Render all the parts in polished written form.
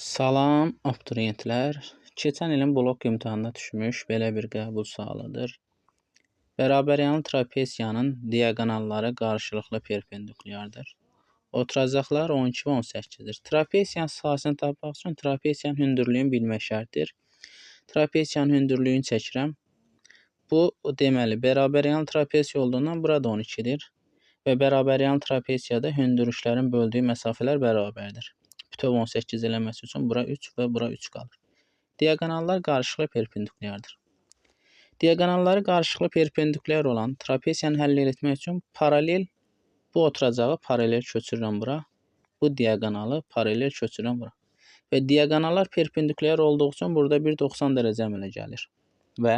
Salam abituriyentlər. Keçən ilin blok imtahanına düşmüş belə bir qəbul sualıdır. Bərabəryanlı trapesiyanın diaqonalları qarşılıqlı perpendikulyardır. Oturacaqlar 12 və 18-dir. Trapesiyanın sahəsini tapmaq üçün trapesiyanın hündürlüyünü bilmək şərtdir. Trapesiyanın hündürlüyünü çəkirəm. Bu deməli bərabəryanlı trapesiya olduğundan burada 12-dir. Və bərabəryanlı trapesiyada hündürlüklərin böldüyü məsafələr bərabərdir. Bütöv 18 eləməsi üçün bura 3 və bura 3 qalır. Diaqonallar qarşılıqlı perpendikulyardır. Diaqonalları qarşılıqlı perpendikulyar olan trapesiyanı həll etmək üçün paralel bu oturacağı paralel köçürürəm bura. Bu diaqonalı paralel köçürürəm bura. Və diaqonallar perpendikulyar olduğu üçün burada bir 90 dərəcə əmələ gəlir. Və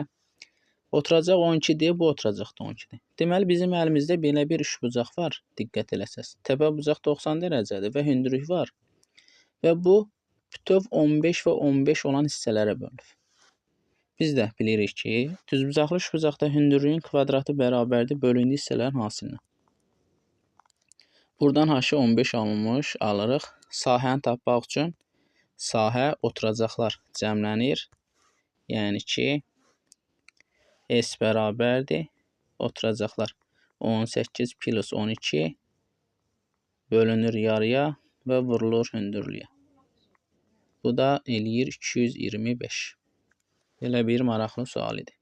oturacaq 12-dir, bu oturacaq da 12-dir. Deməli bizim əlimizdə belə bir üçbucaq var. Diqqət eləsəz. Təpə bucaq 90 dərəcədir və hündürlük var. Və bu bütöv 15 və 15 olan hissələrə bölünür. Biz də bilirik ki, düzbucaqlı üçbucaqda hündürlüyün kvadratı bərabərdir bölündüyü hissələrin hasilinə. Buradan haşı 15 alınmış, alırıq. Sahəni tapmaq üçün sahə oturacaqlar cəmlənir. Yəni ki, S bərabərdir. Oturacaqlar 18 plus 12 bölünür yarıya və vurulur hündürlüyə. Bu da eləyir 225. Belə bir maraqlı sual idi.